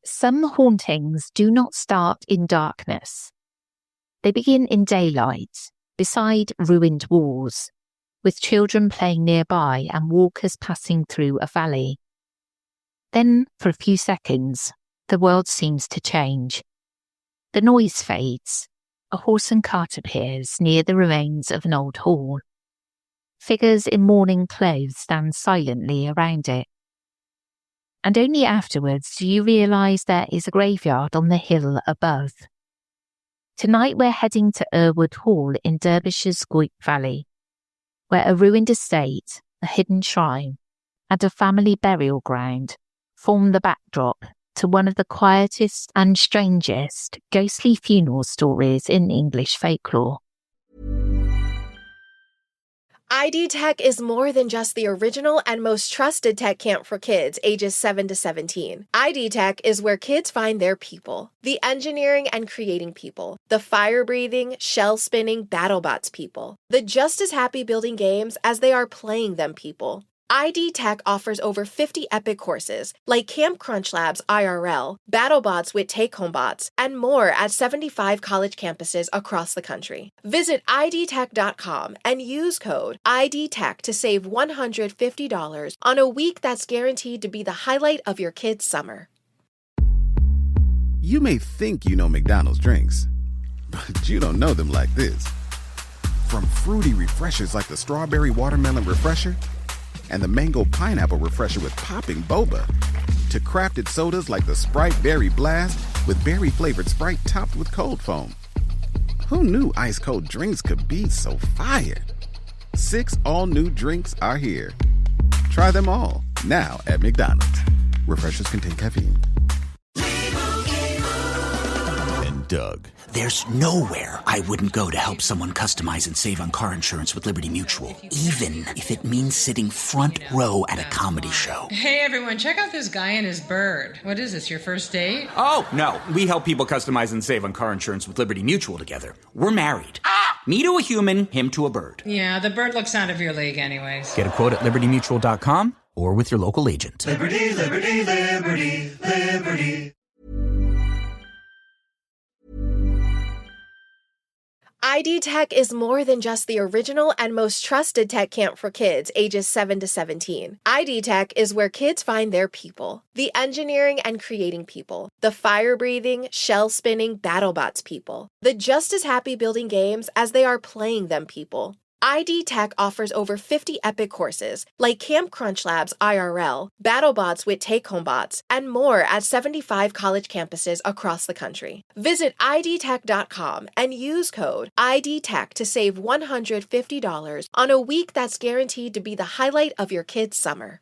Some hauntings do not start in darkness. They begin in daylight, beside ruined walls, with children playing nearby and walkers passing through a valley. Then, for a few seconds, the world seems to change. The noise fades. A horse and cart appears near the remains of an old hall. Figures in mourning clothes stand silently around it. And only afterwards do you realise there is a graveyard on the hill above. Tonight we're heading to Errwood Hall in Derbyshire's Goyt Valley, where a ruined estate, a hidden shrine, and a family burial ground form the backdrop to one of the quietest and strangest ghostly funeral stories in English folklore. ID Tech is more than just the original and most trusted tech camp for kids ages 7 to 17. ID Tech is where kids find their people. The engineering and creating people. The fire-breathing, shell-spinning BattleBots people. The just as happy building games as they are playing them people. ID Tech offers over 50 epic courses, like Camp Crunch Labs IRL, BattleBots with Take-Home Bots, and more at 75 college campuses across the country. Visit idtech.com and use code IDTech to save $150 on a week that's guaranteed to be the highlight of your kid's summer. You may think you know McDonald's drinks, but you don't know them like this. From fruity refreshers like the Strawberry Watermelon Refresher and the Mango Pineapple Refresher with popping boba, to crafted sodas like the Sprite Berry Blast with berry-flavored Sprite topped with cold foam. Who knew ice-cold drinks could be so fire? 6 all-new drinks are here. Try them all, now at McDonald's. Refreshers contain caffeine. And Doug. There's nowhere I wouldn't go to help someone customize and save on car insurance with Liberty Mutual, even if it means sitting front row at a comedy show. Hey everyone, check out this guy and his bird. What is this, your first date? Oh, no. We help people customize and save on car insurance with Liberty Mutual together. We're married. Me to a human, him to a bird. Yeah, the bird looks out of your league anyways. Get a quote at libertymutual.com or with your local agent. Liberty, liberty, liberty, liberty. ID Tech is more than just the original and most trusted tech camp for kids ages 7 to 17. ID Tech is where kids find their people. The engineering and creating people. The fire-breathing, shell-spinning BattleBots people. The just as happy building games as they are playing them people. ID Tech offers over 50 epic courses, like Camp Crunch Labs IRL, BattleBots with Take-Home Bots, and more at 75 college campuses across the country. Visit idtech.com and use code IDTech to save $150 on a week that's guaranteed to be the highlight of your kid's summer.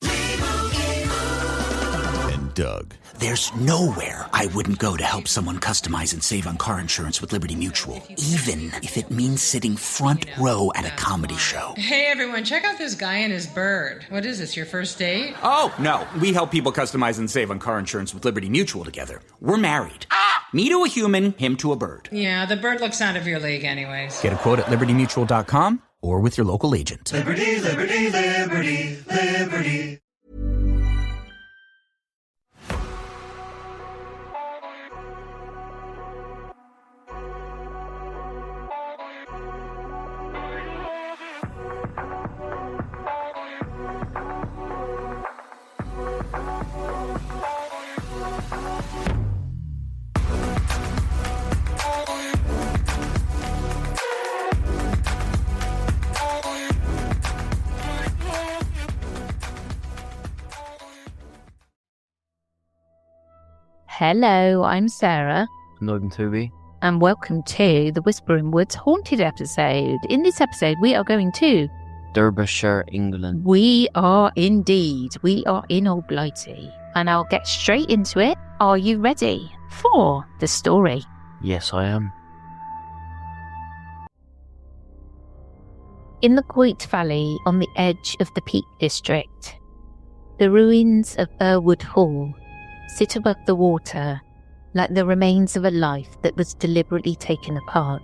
And Doug. There's nowhere I wouldn't go to help someone customize and save on car insurance with Liberty Mutual, even if it means sitting front row at a comedy show. Hey everyone, check out this guy and his bird. What is this, your first date? Oh, no. We help people customize and save on car insurance with Liberty Mutual together. We're married. Me to a human, him to a bird. Yeah, the bird looks out of your league anyways. Get a quote at libertymutual.com or with your local agent. Liberty, liberty, liberty, liberty. Hello, I'm Sarah. And I'm Toby. And welcome to the Whispering Woods Haunted episode. In this episode, we are going to Derbyshire, England. We are indeed. We are in Old Blighty. And I'll get straight into it. Are you ready for the story? Yes, I am. In the Goyt Valley on the edge of the Peak District, the ruins of Errwood Hall sit above the water like the remains of a life that was deliberately taken apart.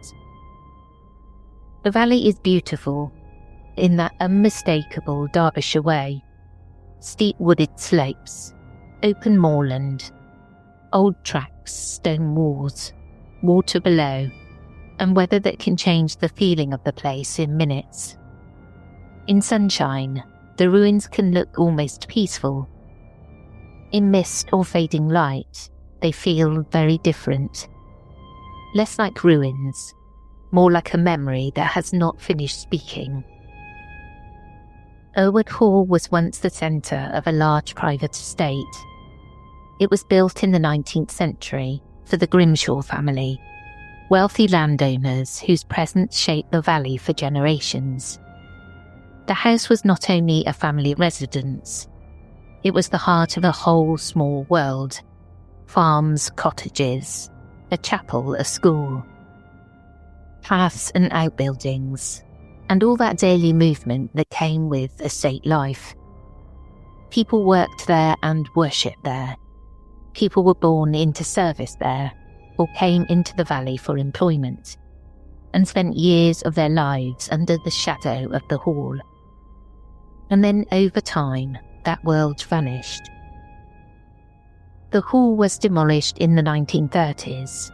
The valley is beautiful in that unmistakable Derbyshire way. Steep wooded slopes, open moorland, Old tracks, stone walls, water below, and weather that can change the feeling of the place in minutes. In sunshine, the ruins can look almost peaceful. In mist or fading light, they feel very different. Less like ruins, more like a memory that has not finished speaking. Errwood Hall was once the centre of a large private estate. It was built in the 19th century for the Grimshaw family, wealthy landowners whose presence shaped the valley for generations. The house was not only a family residence, it was the heart of a whole small world. Farms, cottages, a chapel, a school, paths and outbuildings, and all that daily movement that came with estate life. People worked there and worshipped there. People were born into service there, or came into the valley for employment, and spent years of their lives under the shadow of the hall. And then over time, that world vanished. The hall was demolished in the 1930s,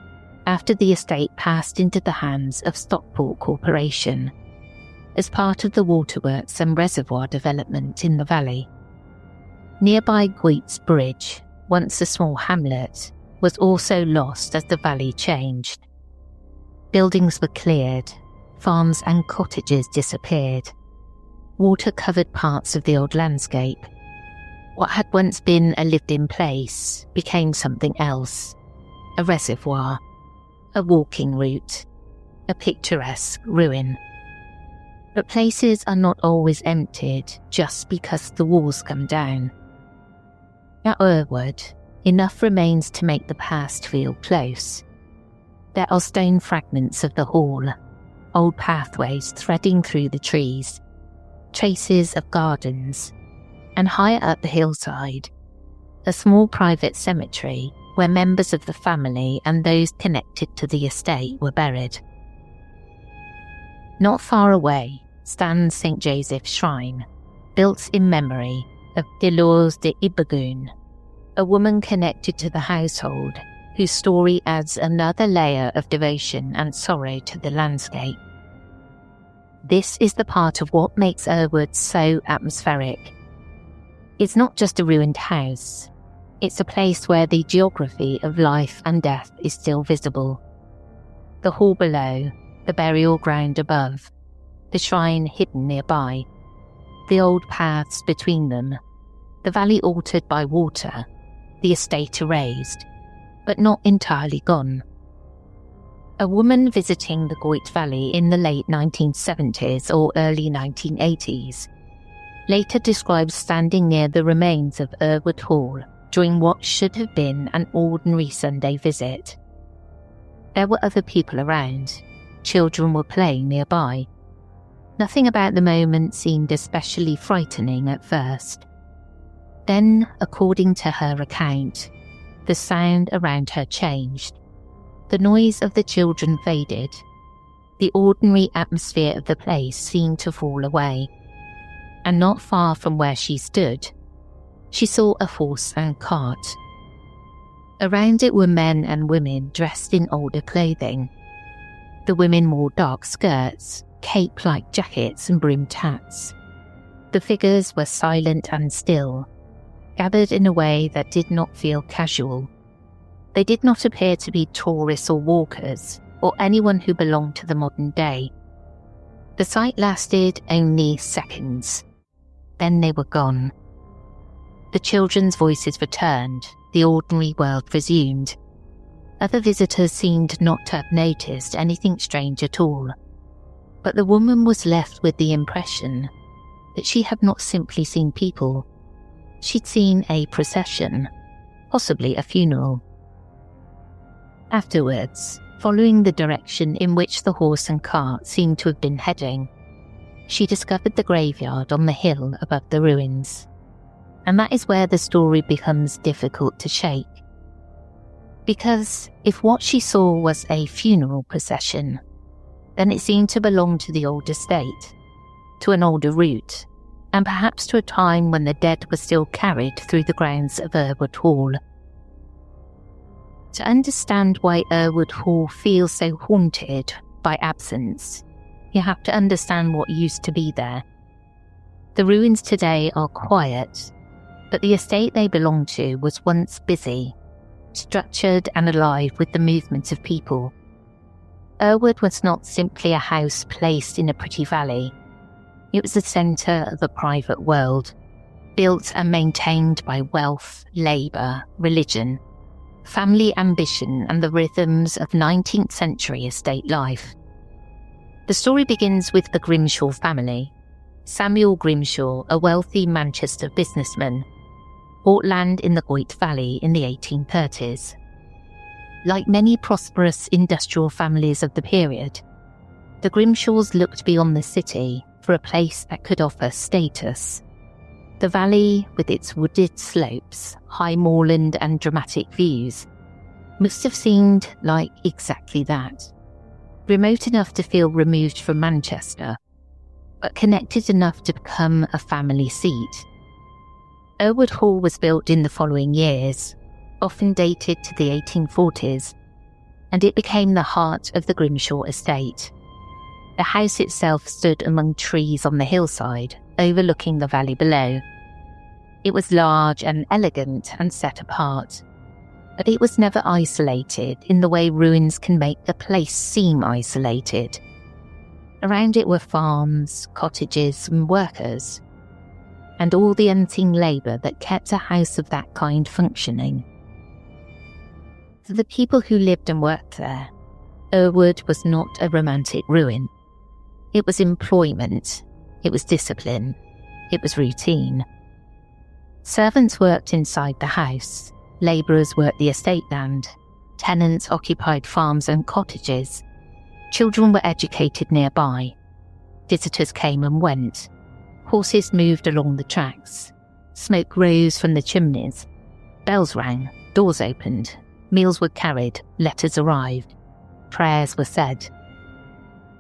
after the estate passed into the hands of Stockport Corporation, as part of the waterworks and reservoir development in the valley. Nearby Goyt's Bridge, once a small hamlet, was also lost as the valley changed. Buildings were cleared, farms and cottages disappeared. Water covered parts of the old landscape. What had once been a lived-in place became something else, a reservoir, a walking route, a picturesque ruin. But places are not always emptied just because the walls come down. At Errwood, enough remains to make the past feel close. There are stone fragments of the hall, old pathways threading through the trees, traces of gardens, and higher up the hillside, a small private cemetery where members of the family and those connected to the estate were buried. Not far away stands St. Joseph's Shrine, built in memory of Dolores de Ibagun, a woman connected to the household whose story adds another layer of devotion and sorrow to the landscape. This is the part of what makes Errwood so atmospheric. It's not just a ruined house, it's a place where the geography of life and death is still visible. The hall below, the burial ground above, the shrine hidden nearby, the old paths between them, the valley altered by water, the estate erased, but not entirely gone. A woman visiting the Goyt Valley in the late 1970s or early 1980s later describes standing near the remains of Errwood Hall during what should have been an ordinary Sunday visit. There were other people around. Children were playing nearby. Nothing about the moment seemed especially frightening at first. Then, according to her account, the sound around her changed. The noise of the children faded. The ordinary atmosphere of the place seemed to fall away. And not far from where she stood, she saw a horse and cart. Around it were men and women dressed in older clothing. The women wore dark skirts, cape-like jackets and brimmed hats. The figures were silent and still, gathered in a way that did not feel casual. They did not appear to be tourists or walkers, or anyone who belonged to the modern day. The sight lasted only seconds. Then they were gone. The children's voices returned, the ordinary world resumed. Other visitors seemed not to have noticed anything strange at all. But the woman was left with the impression that she had not simply seen people. She'd seen a procession, possibly a funeral. Afterwards, following the direction in which the horse and cart seemed to have been heading, she discovered the graveyard on the hill above the ruins. And that is where the story becomes difficult to shake. Because if what she saw was a funeral procession, then it seemed to belong to the old estate, to an older route, and perhaps to a time when the dead were still carried through the grounds of Errwood Hall. To understand why Errwood Hall feels so haunted by absence, you have to understand what used to be there. The ruins today are quiet, but the estate they belong to was once busy, structured and alive with the movement of people. Errwood was not simply a house placed in a pretty valley. It was the centre of a private world, built and maintained by wealth, labour, religion, family ambition and the rhythms of 19th century estate life. The story begins with the Grimshaw family. Samuel Grimshaw, a wealthy Manchester businessman, bought land in the Goyt Valley in the 1830s. Like many prosperous industrial families of the period, the Grimshaws looked beyond the city for a place that could offer status. The valley, with its wooded slopes, high moorland and dramatic views, must have seemed like exactly that. Remote enough to feel removed from Manchester, but connected enough to become a family seat. Errwood Hall was built in the following years, often dated to the 1840s, and it became the heart of the Grimshaw estate. The house itself stood among trees on the hillside, overlooking the valley below. It was large and elegant and set apart, but it was never isolated in the way ruins can make a place seem isolated. Around it were farms, cottages and workers, and all the unseen labour that kept a house of that kind functioning. For the people who lived and worked there, Errwood was not a romantic ruin. It was employment, it was discipline, it was routine. Servants worked inside the house, labourers worked the estate land, tenants occupied farms and cottages, children were educated nearby, visitors came and went, horses moved along the tracks, smoke rose from the chimneys, bells rang, doors opened, meals were carried, letters arrived, prayers were said.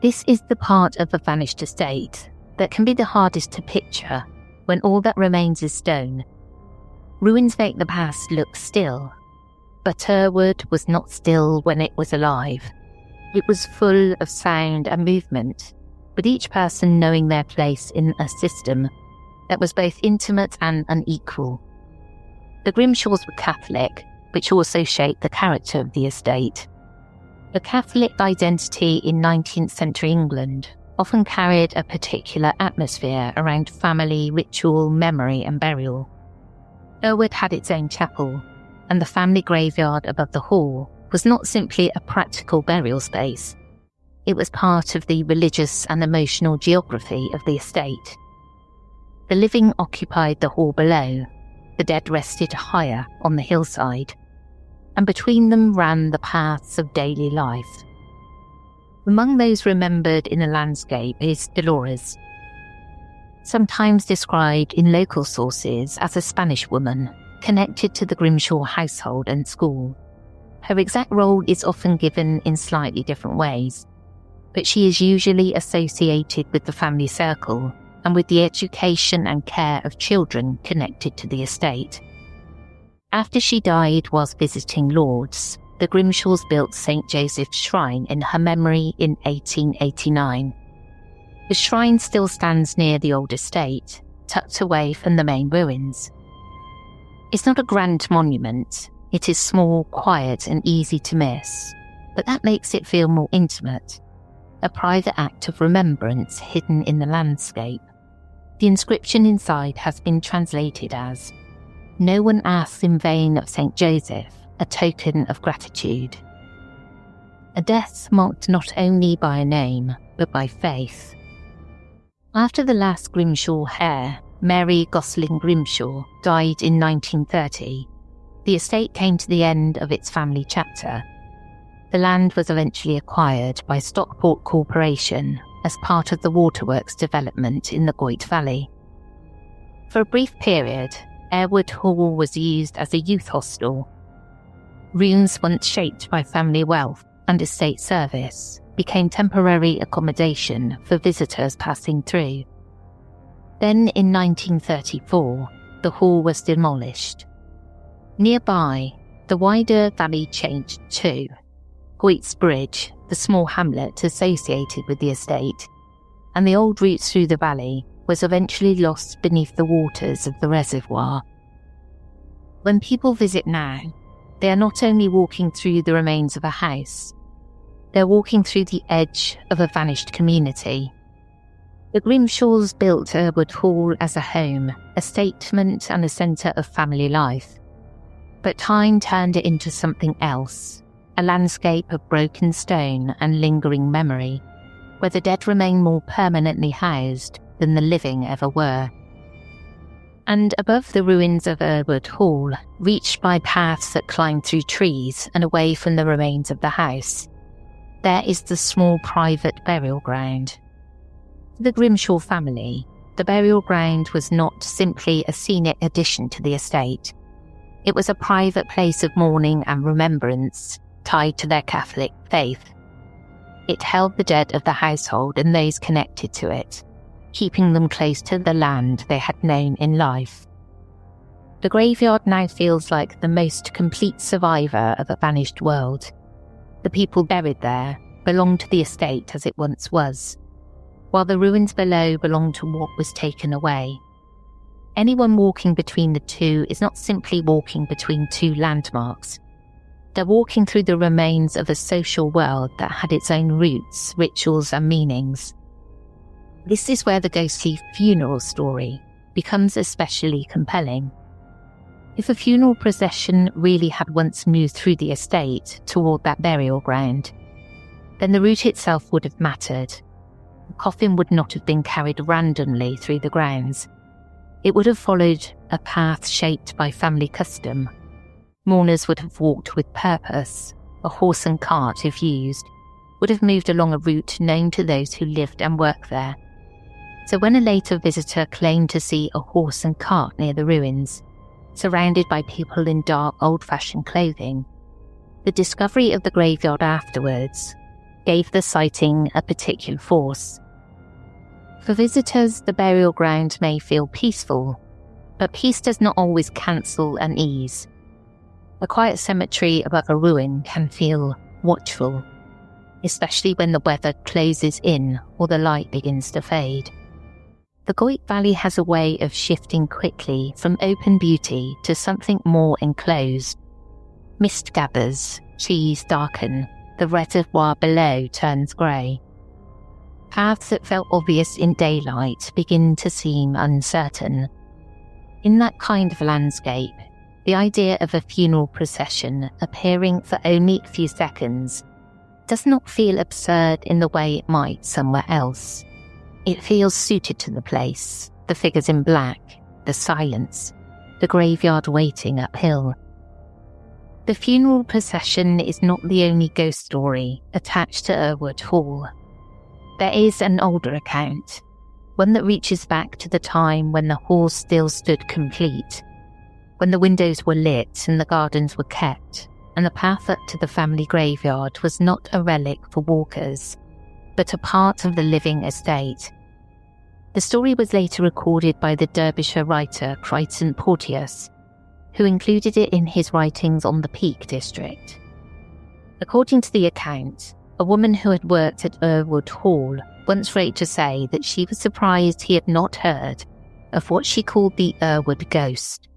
This is the part of a vanished estate that can be the hardest to picture when all that remains is stone. Ruins make the past look still, but Errwood was not still when it was alive. It was full of sound and movement, with each person knowing their place in a system that was both intimate and unequal. The Grimshaws were Catholic, which also shaped the character of the estate. The Catholic identity in 19th century England often carried a particular atmosphere around family, ritual, memory and burial. Errwood had its own chapel, and the family graveyard above the hall was not simply a practical burial space. It was part of the religious and emotional geography of the estate. The living occupied the hall below, the dead rested higher on the hillside, and between them ran the paths of daily life. Among those remembered in the landscape is Dolores, sometimes described in local sources as a Spanish woman connected to the Grimshaw household and school. Her exact role is often given in slightly different ways, but she is usually associated with the family circle and with the education and care of children connected to the estate. After she died whilst visiting Lourdes, the Grimshaws built St. Joseph's Shrine in her memory in 1889. The shrine still stands near the old estate, tucked away from the main ruins. It's not a grand monument. It is small, quiet and easy to miss, but that makes it feel more intimate, a private act of remembrance hidden in the landscape. The inscription inside has been translated as, "No one asks in vain of St. Joseph, a token of gratitude." A death marked not only by a name, but by faith. After the last Grimshaw heir, Mary Gosling Grimshaw, died in 1930, the estate came to the end of its family chapter. The land was eventually acquired by Stockport Corporation as part of the waterworks development in the Goyt Valley. For a brief period, Errwood Hall was used as a youth hostel. Rooms once shaped by family wealth and estate service became temporary accommodation for visitors passing through. Then in 1934, the hall was demolished. Nearby, The wider valley changed too. Goyt's Bridge, the small hamlet associated with the estate, and the old route through the valley was eventually lost beneath the waters of the reservoir. When people visit now, they are not only walking through the remains of a house, they're walking through the edge of a vanished community. The Grimshaws built Errwood Hall as a home, a statement and a centre of family life. But time turned it into something else, a landscape of broken stone and lingering memory, where the dead remain more permanently housed than the living ever were. And above the ruins of Errwood Hall, reached by paths that climb through trees and away from the remains of the house, there is the small private burial ground. For the Grimshaw family, the burial ground was not simply a scenic addition to the estate. It was a private place of mourning and remembrance tied to their Catholic faith. It held the dead of the household and those connected to it, keeping them close to the land they had known in life. The graveyard now feels like the most complete survivor of a vanished world. The people buried there belong to the estate as it once was, while the ruins below belong to what was taken away. Anyone walking between the two is not simply walking between two landmarks. They're walking through the remains of a social world that had its own roots, rituals and meanings. This is where the ghostly funeral story becomes especially compelling. If a funeral procession really had once moved through the estate toward that burial ground, then the route itself would have mattered. The coffin would not have been carried randomly through the grounds. It would have followed a path shaped by family custom. Mourners would have walked with purpose. A horse and cart, if used, would have moved along a route known to those who lived and worked there. So when a later visitor claimed to see a horse and cart near the ruins, surrounded by people in dark, old-fashioned clothing, the discovery of the graveyard afterwards gave the sighting a particular force. For visitors, the burial ground may feel peaceful, but peace does not always cancel unease. A quiet cemetery above a ruin can feel watchful, especially when the weather closes in or the light begins to fade. The Goyt Valley has a way of shifting quickly from open beauty to something more enclosed. Mist gathers, trees darken, the reservoir below turns grey. Paths that felt obvious in daylight begin to seem uncertain. In that kind of landscape, the idea of a funeral procession appearing for only a few seconds does not feel absurd in the way it might somewhere else. It feels suited to the place, the figures in black, the silence, the graveyard waiting uphill. The funeral procession is not the only ghost story attached to Errwood Hall. There is an older account, one that reaches back to the time when the hall still stood complete, when the windows were lit and the gardens were kept, and the path up to the family graveyard was not a relic for walkers, but a part of the living estate. The story was later recorded by the Derbyshire writer Crichton Porteous, who included it in his writings on the Peak District. According to the account, a woman who had worked at Errwood Hall once wrote to say that she was surprised he had not heard of what she called the Errwood ghost.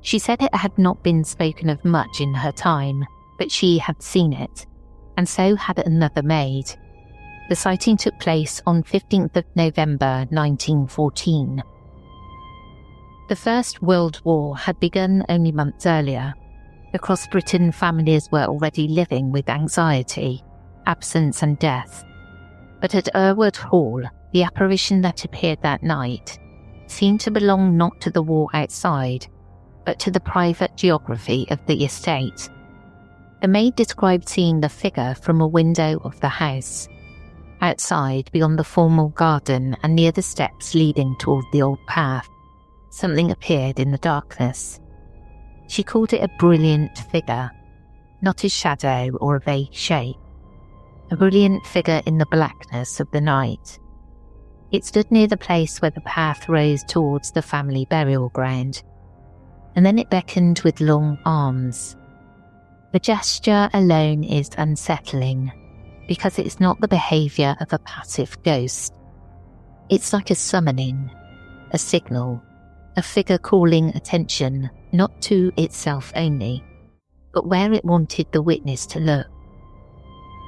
She said it had not been spoken of much in her time, but she had seen it, and so had another maid. The sighting took place on 15th of November 1914. The First World War had begun only months earlier. Across Britain, families were already living with anxiety, absence and death. But at Errwood Hall, the apparition that appeared that night seemed to belong not to the war outside, but to the private geography of the estate. The maid described seeing the figure from a window of the house. Outside, beyond the formal garden and near the steps leading toward the old path, something appeared in the darkness. She called it a brilliant figure, not a shadow or a vague shape. A brilliant figure in the blackness of the night. It stood near the place where the path rose towards the family burial ground, and then it beckoned with long arms, The gesture alone is unsettling because it's not the behaviour of a passive ghost. It's like a summoning, a signal, a figure calling attention not to itself only, but where it wanted the witness to look.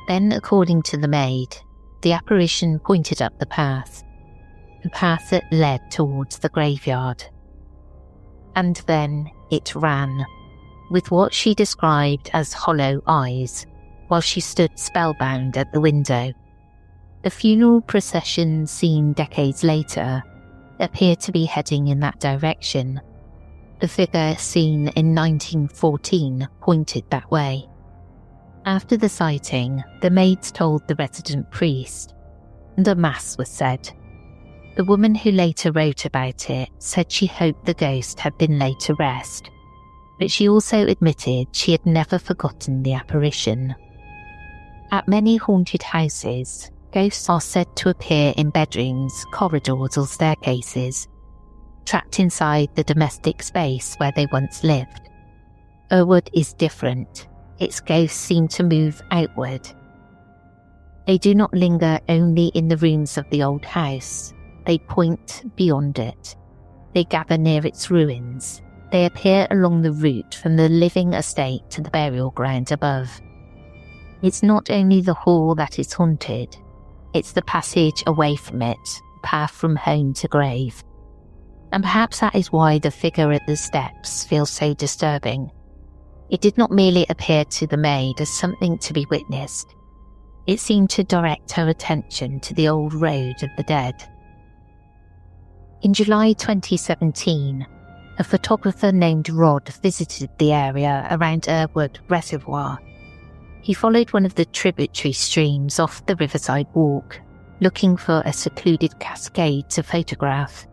Then, according to the maid, the apparition pointed up the path that led towards the graveyard. And then it ran, with what she described as hollow eyes, while she stood spellbound at the window. The funeral procession seen decades later appeared to be heading in that direction. The figure seen in 1914 pointed that way. After the sighting, the maids told the resident priest, and a mass was said. The woman who later wrote about it said she hoped the ghost had been laid to rest, but she also admitted she had never forgotten the apparition. At many haunted houses, ghosts are said to appear in bedrooms, corridors or staircases, trapped inside the domestic space where they once lived. Errwood is different. Its ghosts seem to move outward. They do not linger only in the rooms of the old house. They point beyond it. They gather near its ruins. They appear along the route from the living estate to the burial ground above. It's not only the hall that is haunted, it's the passage away from it, path from home to grave. And perhaps that is why the figure at the steps feels so disturbing. It did not merely appear to the maid as something to be witnessed. It seemed to direct her attention to the old road of the dead. In July 2017, a photographer named Rod visited the area around Errwood Reservoir. He followed one of the tributary streams off the riverside walk, looking for a secluded cascade to photograph.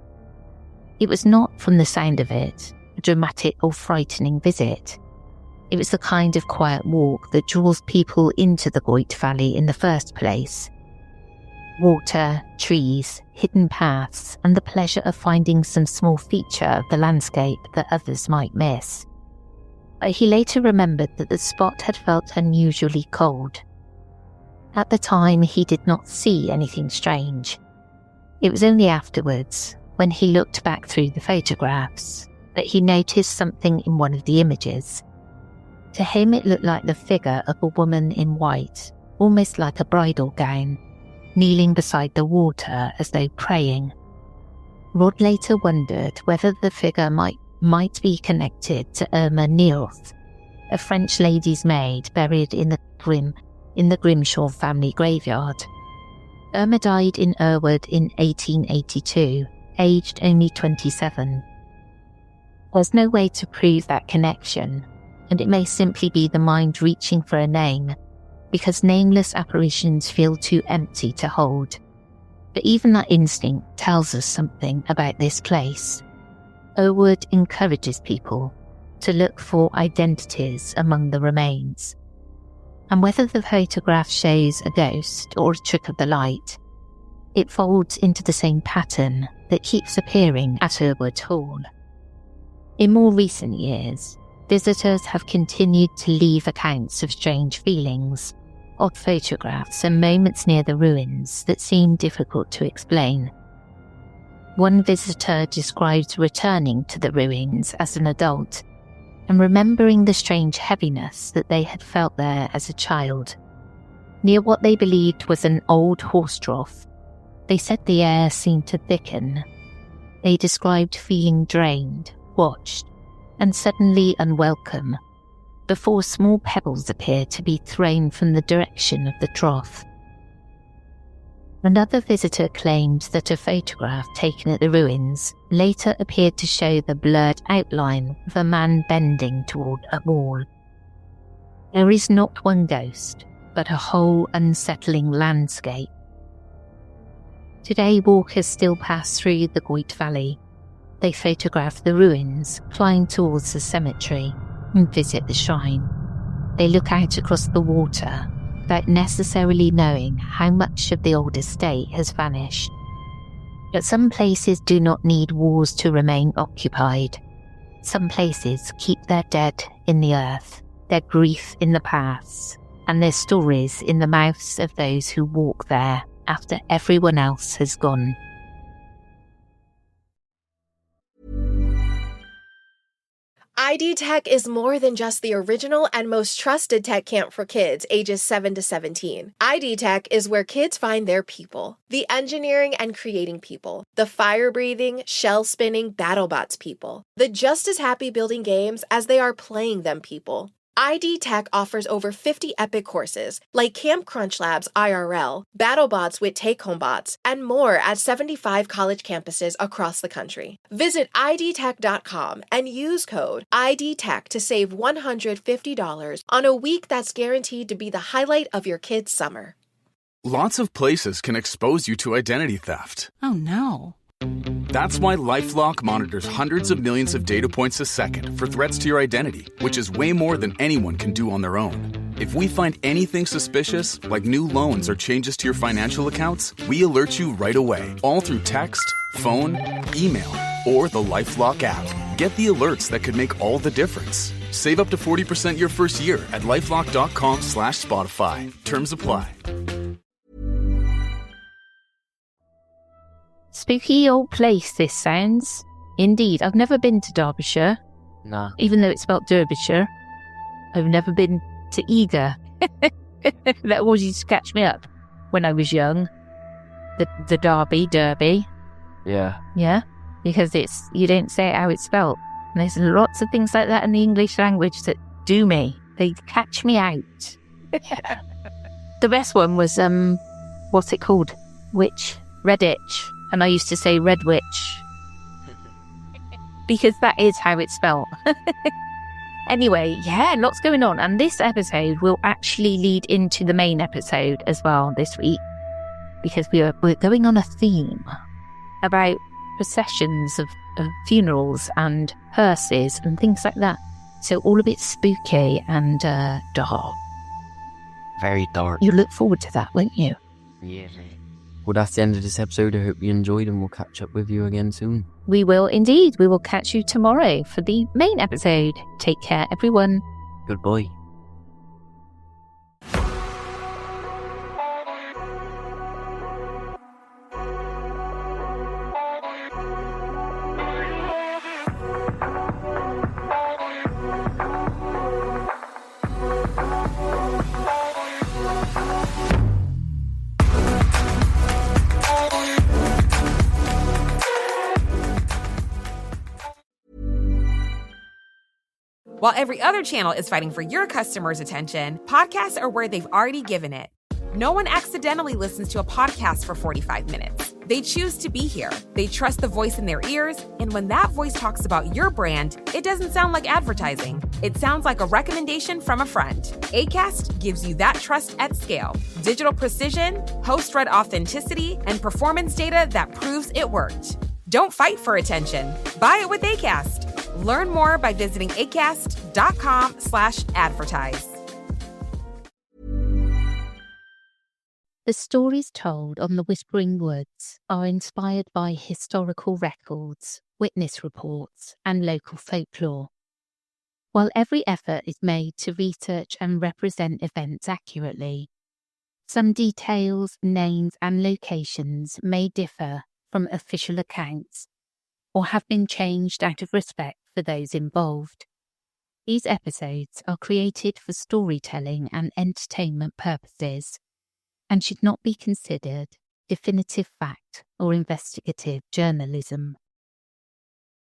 It was not, from the sound of it, a dramatic or frightening visit. It was the kind of quiet walk that draws people into the Goyt Valley in the first place. Water, trees, hidden paths, and the pleasure of finding some small feature of the landscape that others might miss. But he later remembered that the spot had felt unusually cold. At the time, he did not see anything strange. It was only afterwards, when he looked back through the photographs, that he noticed something in one of the images. To him, it looked like the figure of a woman in white, almost like a bridal gown, kneeling beside the water as though praying. Rod later wondered whether the figure might be connected to Irma Neorth, a French lady's maid buried in the Grimshaw family graveyard. Irma died in Errwood in 1882, aged only 27. There's no way to prove that connection, and it may simply be the mind reaching for a name, because nameless apparitions feel too empty to hold. But even that instinct tells us something about this place. Errwood encourages people to look for identities among the remains. And whether the photograph shows a ghost or a trick of the light, it folds into the same pattern that keeps appearing at Errwood Hall. In more recent years, visitors have continued to leave accounts of strange feelings, odd photographs and moments near the ruins that seem difficult to explain. One visitor described returning to the ruins as an adult and remembering the strange heaviness that they had felt there as a child. Near what they believed was an old horse trough, they said the air seemed to thicken. They described feeling drained, watched, and suddenly unwelcome, before small pebbles appeared to be thrown from the direction of the trough. Another visitor claimed that a photograph taken at the ruins later appeared to show the blurred outline of a man bending toward a wall. There is not one ghost, but a whole unsettling landscape. Today, walkers still pass through the Goyt Valley. They photograph the ruins, flying towards the cemetery, and visit the shrine. They look out across the water without necessarily knowing how much of the old estate has vanished. But some places do not need walls to remain occupied. Some places keep their dead in the earth, their grief in the paths, and their stories in the mouths of those who walk there after everyone else has gone. ID Tech is more than just the original and most trusted tech camp for kids ages 7 to 17. ID Tech is where kids find their people, the engineering and creating people, the fire-breathing, shell-spinning BattleBots people, the just as happy building games as they are playing them people. ID Tech offers over 50 epic courses like Camp Crunch Labs IRL, BattleBots with Take-Home Bots, and more at 75 college campuses across the country. Visit idtech.com and use code IDTech to save $150 on a week that's guaranteed to be the highlight of your kid's summer. Lots of places can expose you to identity theft. Oh no. That's why LifeLock monitors hundreds of millions of data points a second for threats to your identity, which is way more than anyone can do on their own. If we find anything suspicious, like new loans or changes to your financial accounts, we alert you right away, all through text, phone, email, or the LifeLock app. Get the alerts that could make all the difference. Save up to 40% your first year at LifeLock.com/Spotify. Terms apply. Spooky old place this sounds. Indeed, I've never been to Derbyshire. Nah. Even though it's spelled Derbyshire. I've never been to Eager. That always used to catch me up when I was young. The Derby. Yeah. Yeah, because you don't say it how it's spelled. And there's lots of things like that in the English language that do me. They catch me out. The best one was, what's it called? Redditch. And I used to say Red Witch. Because that is how it's spelled. Anyway, yeah, lots going on. And this episode will actually lead into the main episode as well this week. Because we're going on a theme about processions of funerals and hearses and things like that. So all a bit spooky and dark. Very dark. You look forward to that, won't you? Yeah. Well, that's the end of this episode. I hope you enjoyed, and we'll catch up with you again soon. We will indeed. We will catch you tomorrow for the main episode. Take care, everyone. Goodbye. While every other channel is fighting for your customers' attention, podcasts are where they've already given it. No one accidentally listens to a podcast for 45 minutes. They choose to be here. They trust the voice in their ears, and when that voice talks about your brand, it doesn't sound like advertising. It sounds like a recommendation from a friend. Acast gives you that trust at scale. Digital precision, host-read authenticity, and performance data that proves it worked. Don't fight for attention. Buy it with Acast. Learn more by visiting acast.com/advertise. The stories told on the Whispering Woods are inspired by historical records, witness reports, and local folklore. While every effort is made to research and represent events accurately, some details, names, and locations may differ from official accounts or have been changed out of respect for those involved. These episodes are created for storytelling and entertainment purposes and should not be considered definitive fact or investigative journalism.